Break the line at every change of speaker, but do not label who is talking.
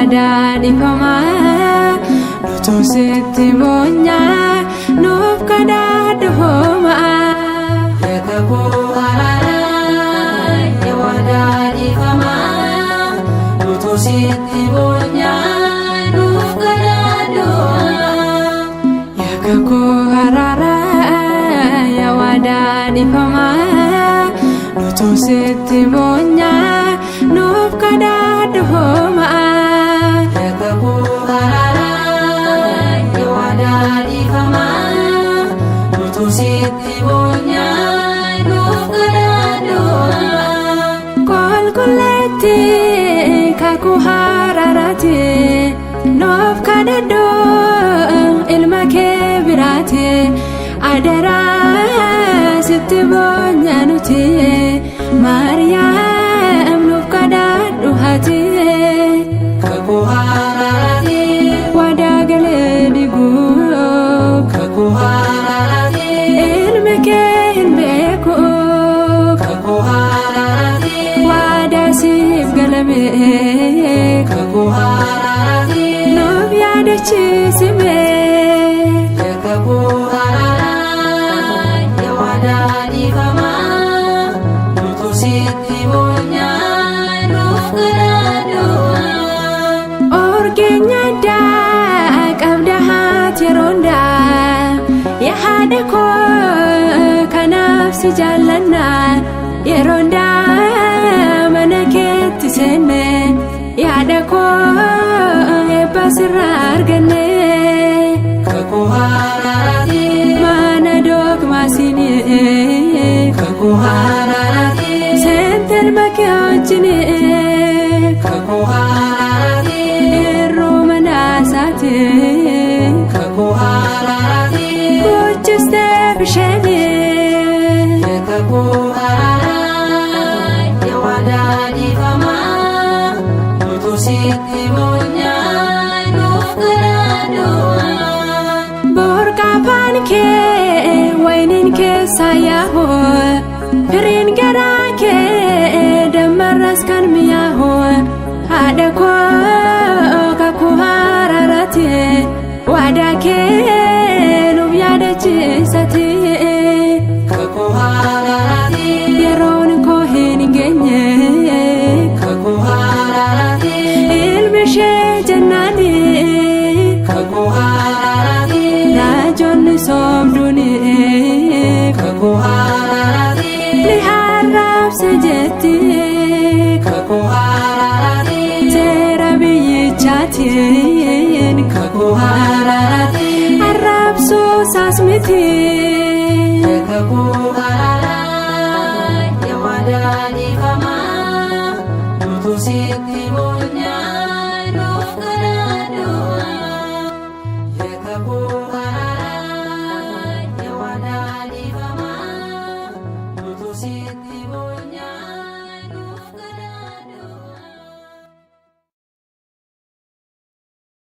wadani fama nutu sitti bonya nuf kadadu homa yakabu harara ya wadani fama nutu sitti bonya nuf kadadu yakabu harara ya wadani fama nutu sitti bonya nuf kadadu homa yakabu harara ya wadani fama nutu sitti bonya nuf kadadu kol kuleti kaku hararati nuf kadadu ilma kebirati adara sitti bonya nuti Maryam nuf kadadu hati kaku hararati wadagale digu kaku hararati ilma kehinbeku kaku hararati wadasib galame kaku hararati nuf yadachi sime kaku harara ya wadani fama nutu sitti bonya nuf kadadu orgenya da qabdahat yeronda ya hadako kanafsi jallanna yeronda manaket sene yadako ebasrar gane kaku hararati mana dog masini kaku hararati senter makyajine kaku hararati romanasati kaku hararati kuchiste bishene kaku harara ya wadani fama nutu sitti bonya nuf kadadu borkapan ke wainin ke sayaho pirin gara ke damaraskan miyaho hadako kaku hararati wadake nuf yadachi sati kaku hararati yeron ko hingenye kaku hararati ilmishe jannani kaku hararati rajon somduni kaku hararati liharab sejati kaku hararati terabiyi chatin kaku hararati arab so sasmiti kaku harara ya wadani fama nutu sitti bonya nuf kadadu kaku harara ya wadani fama nutu sitti bonya